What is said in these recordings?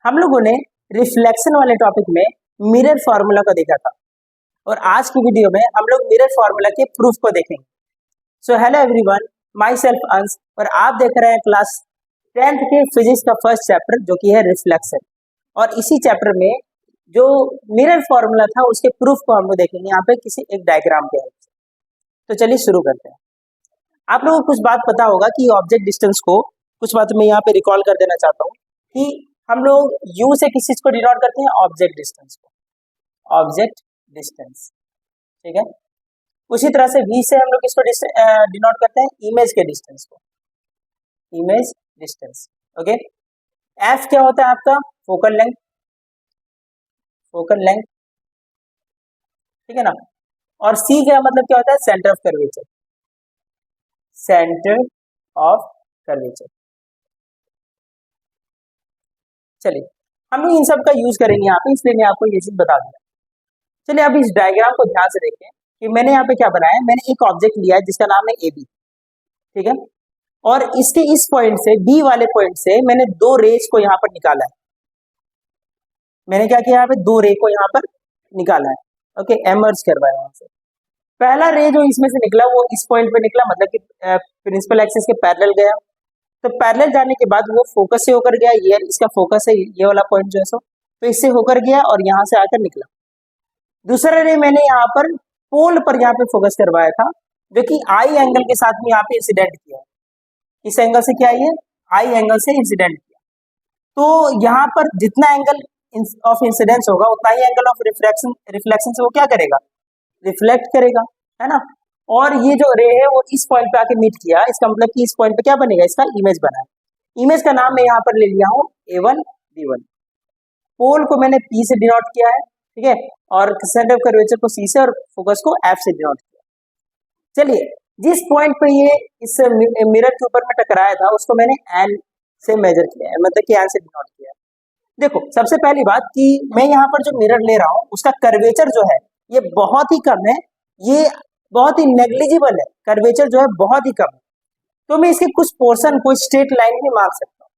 हम लोगों ने रिफ्लेक्शन वाले टॉपिक में मिरर फार्मूला को देखा था और आज की वीडियो में हम लोग मिरर फार्मूला के प्रूफ को देखेंगे। So hello everyone, my self अंश और आप देख रहे हैं क्लास 10th के फिजिक्स का फर्स्ट चैप्टर जो कि है रिफ्लेक्शन। और इसी चैप्टर में जो मिरर फार्मूला था उसके प्रूफ को हम लोग देखेंगे यहाँ पे किसी एक डायग्राम के हेल्प से। तो चलिए शुरू करते हैं। आप लोगों को कुछ बात पता होगा कि ऑब्जेक्ट डिस्टेंस को कुछ बात मैं यहाँ पे रिकॉल कर देना चाहता हूँ कि हम लोग u से किस चीज को डिनोट करते हैं, ऑब्जेक्ट डिस्टेंस को, ऑब्जेक्ट डिस्टेंस, ठीक है। उसी तरह से v से हम लोग किसको डिनोट करते हैं, इमेज के डिस्टेंस को, इमेज डिस्टेंस, ओके। f क्या होता है आपका, फोकल लेंथ, फोकल लेंथ, ठीक है ना। और c क्या मतलब क्या होता है, centre of curvature, centre of curvature. चलिए हम लोग इन सब का यूज करेंगे यहाँ पे, इसलिए मैं आपको ये चीज बता दूंगा। चलिए अब इस डायग्राम को ध्यान से देखें कि मैंने यहाँ पे क्या बनाया है। मैंने एक ऑब्जेक्ट लिया है जिसका नाम है ए बी, ठीक है। और इसके इस पॉइंट से, बी वाले पॉइंट से मैंने दो रेज को यहाँ पर निकाला है। मैंने क्या किया, यहाँ पे दो रे को यहाँ पर निकाला है, ओके, एमर्ज करवाया वहां से। पहला रे जो इसमें से निकला वो इस पॉइंट पे निकला, मतलब कि प्रिंसिपल एक्सिस के पैरेलल गया। तो पैरेलल जाने के बाद वो फोकस से होकर गया, ये इसका फोकस है, ये वाला पॉइंट जो है सो, तो इससे होकर गया और यहाँ से आकर निकला। दूसरा रे मैंने यहाँ पर पोल पर यहाँ पे फोकस करवाया था, जो कि आई एंगल के साथ में यहाँ पे इंसिडेंट किया। इस एंगल से क्या है, आई एंगल से इंसिडेंट किया। तो यहाँ पर जितना एंगल ऑफ इंसिडेंस होगा उतना ही एंगल ऑफ रिफ्लेक्शन से वो क्या करेगा, रिफ्लेक्ट करेगा, है ना। और ये जो रे है वो इस पॉइंट पे आके मीट किया, इसका मतलब कि इस पॉइंट पे क्या बनेगा, इसका इमेज बना है। इमेज का नाम मैं यहाँ पर ले लिया हूँ A1 B1। पोल को मैंने P से डिनोट किया है, ठीक है, और सेंटर ऑफ कर्वेचर को C से और फोकस को F से डिनोट किया। चलिए जिस पॉइंट पे ये इस मिरर के ऊपर में टकराया था उसको मैंने N से मेजर किया है, मतलब कि N से डिनोट किया है। देखो सबसे पहली बात कि मैं यहाँ पर जो मिरर ले रहा हूँ उसका कर्वेचर जो है ये बहुत ही कम है, ये बहुत ही नेग्लिजिबल है, कर्वेचर जो है बहुत ही कम है। तो मैं इसके कुछ पोर्शन को स्ट्रेट लाइन में मार सकता हूँ,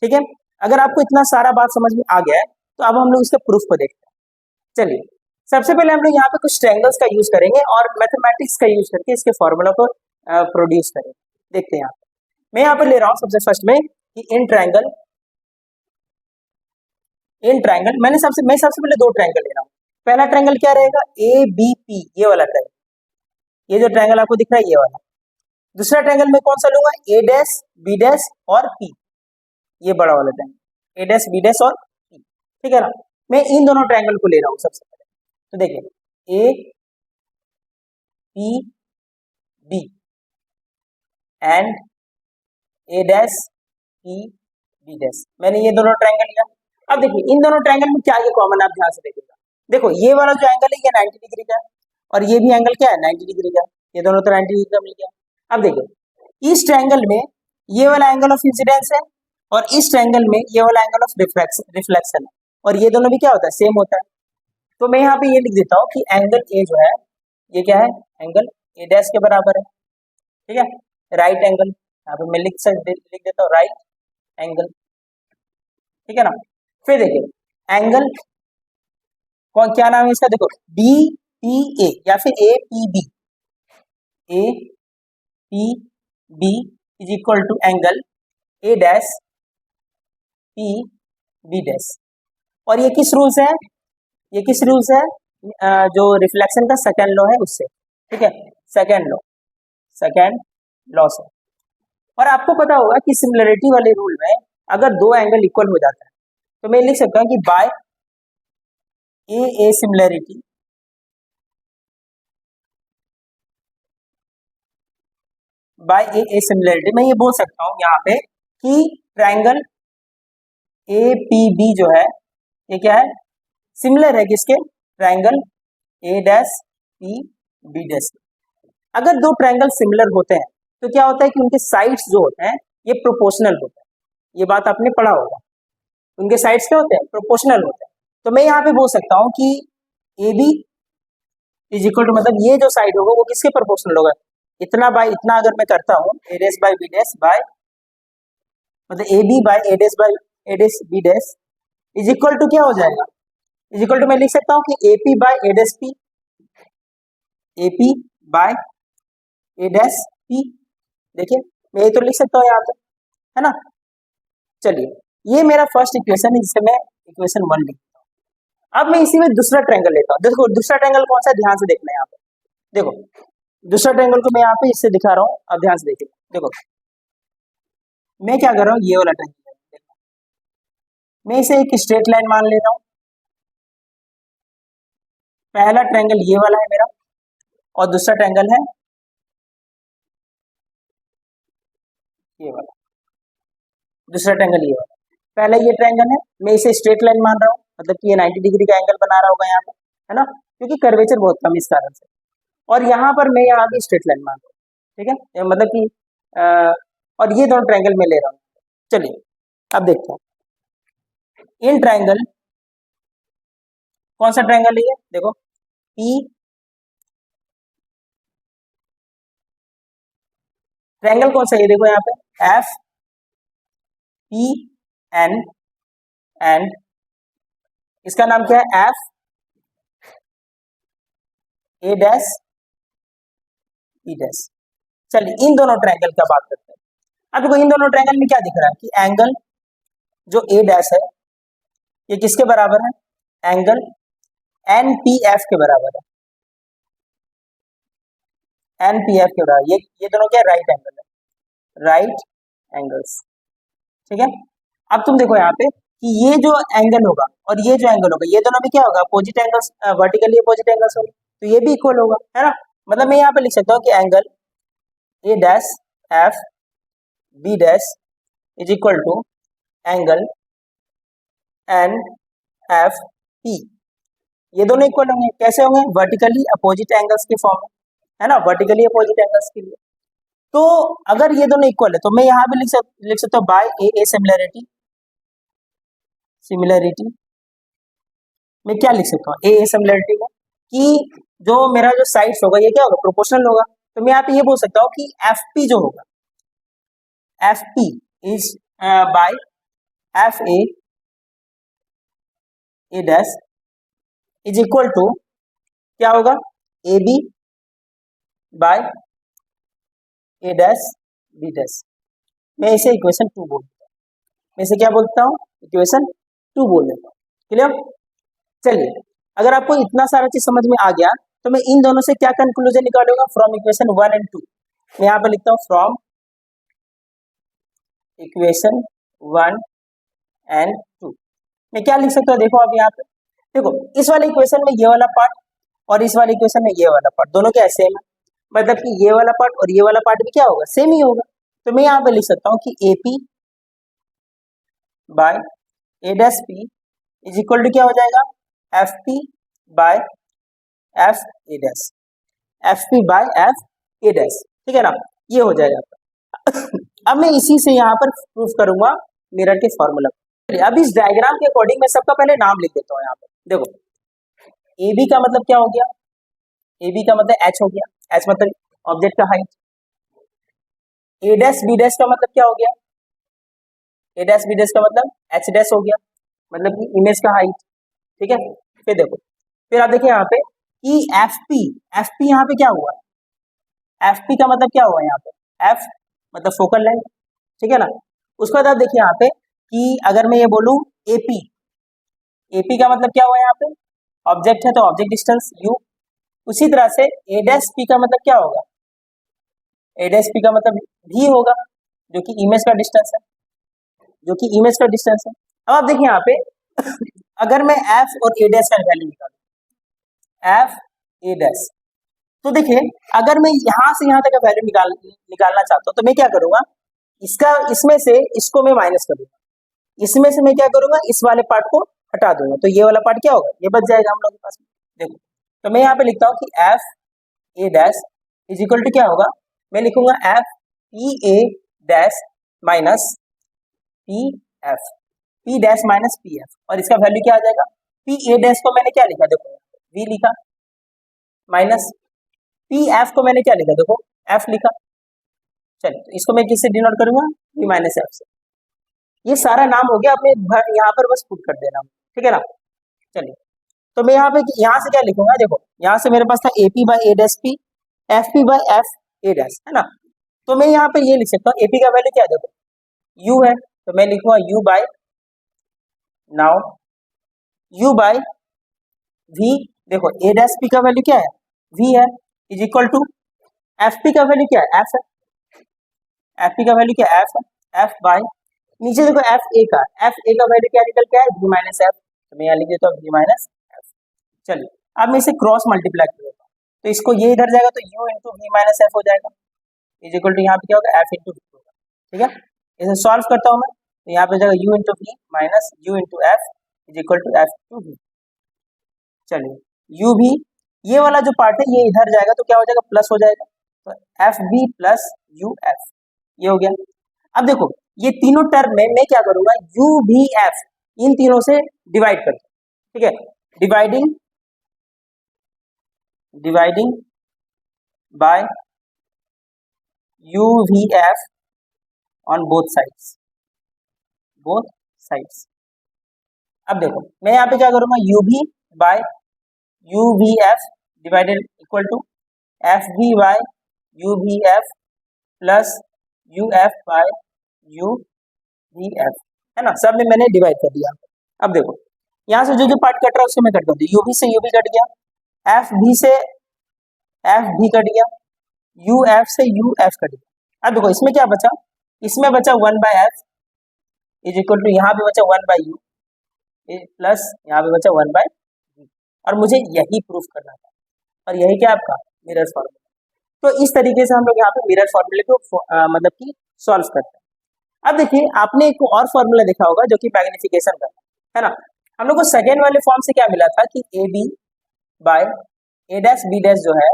ठीक है। अगर आपको इतना सारा बात समझ में आ गया है तो अब हम लोग इसके प्रूफ को देखते हैं। चलिए सबसे पहले हम लोग यहाँ पे कुछ ट्रायंगल्स का यूज करेंगे और मैथमेटिक्स का यूज करके इसके फॉर्मूला को प्रोड्यूस करेंगे। देखते हैं यहाँ पे मैं यहाँ पे ले रहा हूँ सबसे फर्स्ट में कि इन ट्रायंगल मैं सबसे पहले दो ट्रायंगल ले रहा हूँ। पहला ट्रायंगल क्या रहेगा, ABP, ये वाला ट्रायंगल, ये जो ट्रायंगल आपको दिख रहा है ये वाला। दूसरा ट्रायंगल में कौन सा लूंगा, A' B' और P, ये बड़ा वाला ट्रायंगल A' B' और P, ठीक है ना। मैं इन दोनों ट्रायंगल को ले रहा हूँ सबसे पहले। तो देखिए A P B and A' P B', मैंने ये दोनों ट्रायंगल लिया। अब देखिए इन दोनों ट्रायंगल में क्या ये कॉमन, आप ध्यान से देखिएगा। देखो ये वाला जो एंगल है ये 90 डिग्री का है और ये भी एंगल क्या है, 90 डिग्री का, ये दोनों तो 90 डिग्री का मिल गया। अब देखिए इस ट्रायंगल में ये वाला एंगल ऑफ इंसिडेंस है और इस ट्रायंगल में ये वाला एंगल ऑफ रिफ्लेक्शन है, और ये दोनों भी क्या होता है, सेम होता है। तो मैं यहाँ पे ये लिख देता हूँ कि एंगल ए जो है ये क्या है, एंगल A' के बराबर है, ठीक है। राइट एंगल यहाँ पे मैं लिख देता हूँ राइट एंगल, ठीक है ना। फिर देखिए एंगल कौन, क्या नाम है इसका, देखो DPA या फिर APB, APB is equal to angle A' PB'। और ये किस रूल से है, ये किस रूल से है, जो रिफ्लेक्शन का सेकंड लॉ है उससे, ठीक है, सेकंड लॉ से। और आपको पता होगा कि सिमिलरिटी वाले रूल में अगर दो एंगल इक्वल हो जाता है तो मैं लिख सकता हूँ कि बाय ए सिमिलरिटी मैं ये बोल सकता हूँ यहाँ पे कि ट्रायंगल APB जो है ये क्या है, सिमिलर है किसके, ट्रायंगल A' PB'। अगर दो ट्रायंगल सिमिलर होते हैं तो क्या होता है कि उनके साइड्स जो होते हैं ये प्रोपोर्शनल होते हैं, ये बात आपने पढ़ा होगा, उनके साइड्स क्या होते हैं, प्रोपोर्शनल होते हैं। तो मैं यहाँ पे बोल सकता हूँ कि AB इज इक्वल टू, मतलब ये जो साइड होगा वो किसके प्रोपोर्शनल होगा, इतना बाय इतना अगर मैं करता हूँ A' बाय B' बाय, मतलब AB by A' by A' B' is equal to क्या हो जाएगा, इज इक्वल टू मैं लिख सकता हूँ कि A P by A dash P, A P by A dash P. देखिए मैं ये तो लिख सकता हूँ यहाँ पे, है ना। चलिए ये मेरा फर्स्ट इक्वेशन है जिसे मैं इक्वेशन 1 लिखता हूँ। अब मैं इसी में दूसरा ट्रायंगल लेता हूँ। देखो दूसरा ट्रायंगल कौन सा है, ध्यान से देखना है यहाँ पे। देखो दूसरा ट्रायंगल को मैं यहाँ पे इससे दिखा रहा हूँ, अब ध्यान से देखिए। देखो मैं क्या कर रहा हूँ, ये वाला ट्रायंगल मैं इसे एक स्ट्रेट लाइन मान ले रहा हूँ। पहला ट्रायंगल ये वाला है मेरा और दूसरा ट्रायंगल है ये वाला, दूसरा ट्रायंगल ये वाला। पहला ये ट्रायंगल है, मैं इसे स्ट्रेट लाइन मान रहा हूँ, मतलब कि ये 90 डिग्री का एंगल बना रहा होगा यहाँ पे, है ना, क्योंकि कर्वेचर बहुत कम है इस कारण से। और यहाँ पर मैं यहाँ भी स्ट्रेट लाइन मान रहा हूँ, ठीक है, ये मतलब कि और ये दोनों ट्रायंगल में ले रहा हूँ। चलिए अब देखते हैं इन ट्रायंगल, कौन सा ट्रायंगल है ये, देखो पी, ट्रायंगल कौन सा है, देखो यहाँ पे एफ पी एन एंड इसका नाम क्या है, F A dash E dash. चलिए इन दोनों ट्रायंगल का बात करते हैं। अब देखो इन दोनों ट्रायंगल में क्या दिख रहा है कि एंगल जो ए डैश है ये किसके बराबर है, एंगल एन पी एफ के बराबर है, एन पी एफ के बराबर। ये दोनों क्या राइट एंगल है, राइट एंगल्स, ठीक है। अब तुम देखो यहाँ पे कि ये जो एंगल होगा और ये जो एंगल होगा, ये दोनों भी क्या होगा, opposite angles, vertically opposite angles होंगे, तो ये भी इक्वल होगा, है ना। मतलब मैं यहाँ पे लिख सकता हूँ कि angle A dash F B dash is equal to angle N F P. ये दोनों इक्वल होंगे, कैसे होंगे, वर्टिकली अपोजिट एंगल्स के फॉर्म में, है ना, वर्टिकली अपोजिट एंगल्स के लिए। तो अगर ये दोनों इक्वल है तो मैं यहाँ पे लिख सकता हूँ बाय ए सिमिलरिटी, सिमिलरिटी मैं क्या लिख सकता हूँ, ए सिमिलरिटी को कि जो मेरा जो साइड्स होगा ये क्या होगा, प्रोपोर्शनल होगा। तो मैं यहाँ पे ये बोल सकता हूँ कि एफ पी जो होगा, F P is by F A dash is equal to क्या होगा, A B by A dash B dash. मैं इसे इक्वेशन 2 बोल देता हूँ, मैं इसे क्या बोलता हूँ, इक्वेशन 2 बोल देता हूँ। क्लियर। चलिए अगर आपको इतना सारा चीज समझ में आ गया तो मैं इन दोनों से क्या कंक्लूजन निकालूंगा, फ्रॉम इक्वेशन 1 एंड 2। मैं यहाँ पे लिखता हूँ फ्रॉम इक्वेशन 1 एंड 2। मैं क्या लिख सकता हूँ, देखो अब यहाँ पे देखो इस वाले इक्वेशन में ये वाला पार्ट और इस वाले इक्वेशन में ये वाला पार्ट दोनों क्या सेम है, मतलब कि ये वाला पार्ट और ये वाला पार्ट भी क्या होगा, सेम ही होगा। तो मैं यहाँ पे लिख सकता हूँ कि A P by A dash P is equal to क्या हो जाएगा, F P by F A dash, F P by F A dash, ठीक है ना, ये हो जाएगा। अब मैं इसी से यहाँ पर प्रूफ करूंगा मिरर के फॉर्मूला। अब इस डायग्राम के अकॉर्डिंग मैं सबका पहले नाम लिख देता हूँ यहाँ पे। देखो ए बी का मतलब क्या हो गया, ए बी का मतलब एच हो गया, एच मतलब ऑब्जेक्ट का हाइट। ए डैश बी डैश का मतलब क्या हो गया, ए डैश बी डैश का मतलब एच डैश हो गया, मतलब कि इमेज का हाइट, ठीक है। फिर देखो फिर आप देखिए यहाँ पे कि एफ पी यहाँ पे क्या हुआ, एफ पी का मतलब क्या हुआ यहाँ पे, एफ मतलब फोकल लेंथ, ठीक है ना। उसके बाद आप देखिए यहाँ पे कि अगर मैं ये बोलूँ एपी, एपी का मतलब क्या हुआ यहाँ पे, ऑब्जेक्ट है तो ऑब्जेक्ट डिस्टेंस यू। उसी तरह से ए डैश पी का मतलब क्या होगा, ए डैश पी का मतलब भी होगा जो कि इमेज का डिस्टेंस है, जो कि इमेज का डिस्टेंस है। अब आप देखिए यहाँ पे अगर मैं एफ और ए डैश का वैल्यू निकालूं, एफ ए डैश, तो देखिए अगर मैं यहाँ से यहाँ तक का वैल्यू निकालना चाहता हूँ तो मैं क्या करूंगा, इसका इसमें से इसको मैं माइनस कर दूंगा, इसमें से मैं क्या करूंगा, इस वाले पार्ट को हटा दूंगा, तो ये वाला पार्ट क्या होगा, ये बच जाएगा हम लोग के पास में। देखो तो मैं यहाँ पे लिखता हूँ कि F A dash is equal to क्या होगा, मैं लिखूंगा F P A dash minus P F, P dash minus P F, और इसका वैल्यू क्या आ जाएगा, पी ए डैश को मैंने क्या लिखा, देखो वी लिखा, माइनस पी एफ को मैंने क्या लिखा, देखो एफ लिखा। चलिए तो इसको मैं किससे डिनोट करूंगा, वी माइनस एफ से। ये सारा नाम हो गया, आपने यहाँ पर बस पुट कर देना, ठीक है ना। चलिए, तो मैं यहाँ पे यहाँ से क्या लिखूंगा, देखो यहाँ से मेरे पास था AP by A dash P, FP by F A dash, है ना। तो मैं यहाँ पे ये लिख सकता हूँ, AP का वैल्यू क्या है, देखो U है, तो मैं लिखूंगा U by, now U by V, देखो A डैश P का वैल्यू क्या है, V है, इज इक्वल टू FP का वैल्यू क्या है, F है, FP का वैल्यू क्या है, F है, F बाई, नीचे देखो FA का, FA का वैल्यू क्या निकल के है, V माइनस F, तो मैं यहाँ लिख देता हूँ V माइनस F। चलिए, अब मैं इसे क्रॉस मल्टीप्लाई कर देता हूँ, तो इसको ये इधर जाएगा तो U into V minus F हो जाएगा, इज इक्वल टू यहाँ पे क्या होगा, F इंटू V होगा, ठीक है। इसे सॉल्व करता हूँ मैं, तो यहाँ पे जाएगा U into V minus U into F is equal to F to V। चलिए, U भी, ये वाला जो पार्ट है ये इधर जाएगा तो क्या हो जाएगा, प्लस हो जाएगा, तो FV प्लस UF, ये हो गया। अब देखो ये तीनों टर्म में मैं क्या करूंगा, UVF इन तीनों से डिवाइड कर, ठीक है, dividing by UVF on both sides. अब देखो मैं यहाँ पे क्या करूंगा, UV by UVF divided equal to FV by UVF plus UF by UVF, है ना, सब में मैंने डिवाइड कर दिया। अब देखो यहाँ से जो पार्ट कट रहा है उसको मैं कट कर दूँ, UV से UV कट गया, FV से FV कट गया, UF से UF कट गया। अब देखो इसमें क्या बचा, इसमें बचा 1 by F is equal to यहाँ पे बचा 1 बाय U प्लस यहाँ पे बचा 1 बाय V, और मुझे यही प्रूफ करना था, और यही क्या आपका मिरर फॉर्मूला। तो इस तरीके से हम लोग यहाँ पे मिरर फॉर्मूले को मतलब कि सॉल्व करते हैं। अब देखिए आपने एक और फॉर्मूला देखा होगा जो कि मैग्निफिकेशन का है ना। हम लोग को सेकेंड वाले फॉर्म से क्या मिला था कि AB by A dash B dash जो है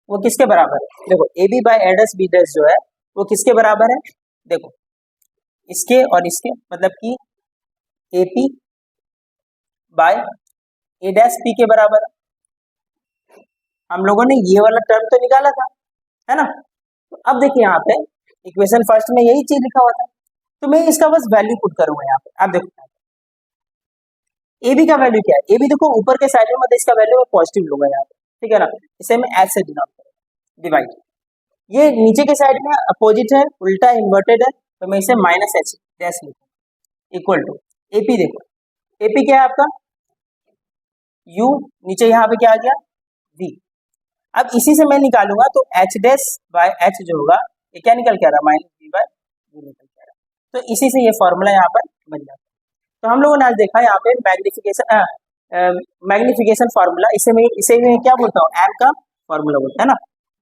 वो किसके बराबर है, देखो AB by A dash B dash जो है वो किसके बराबर है, देखो इसके और इसके, मतलब कि AP by A dash P के बराबर है। हम लोगों ने ये वाला टर्म तो निकाला था, है ना। तो अब देखिए यहाँ पे इक्वेशन फर्स्ट में यही चीज लिखा हुआ था, तो मैं इसका बस वैल्यू पुट करूंगा यहाँ पे। अब देखो AB का वैल्यू क्या है, AB देखो ऊपर के साइड में, मतलब इसका वैल्यू मैं पॉजिटिव लूंगा यहाँ पे, ठीक है ना, इसे मैं H से डिवाइड, ये नीचे के साइड में अपोजिट है, उल्टा इन्वर्टेड है, तो मैं इसे माइनस H डैश लिखूंगा इक्वल टू AP, देखो AP क्या है आपका U, नीचे यहाँ पे क्या आ गया V। अब इसी से मैं निकालूंगा तो H डैश बाय H जो होगा ये क्या निकल के आ रहा है, माइनस V बाय U निकल के आ रहा है। तो इसी से ये फॉर्मूला यहाँ पर बन जाता है। तो हम लोगों ने आज देखा यहाँ पे मैग्निफिकेशन फार्मूला, इसे मैं क्या बोलता हूँ, एम का फार्मूला बोलता है ना।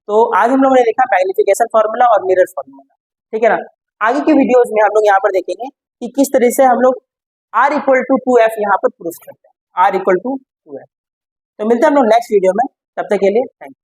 तो आज हम लोगों ने देखा मैग्निफिकेशन फार्मूला और मिरर फार्मूला, ठीक है ना। आगे की वीडियोज में हम लोग यहाँ पर देखेंगे कि किस तरह से हम लोग R इक्वल टू 2F यहाँ पर प्रूफ करते हैं, R इक्वल टू 2F। तो मिलते हैं हम लोग नेक्स्ट वीडियो में, तब तक के लिए थैंक यू।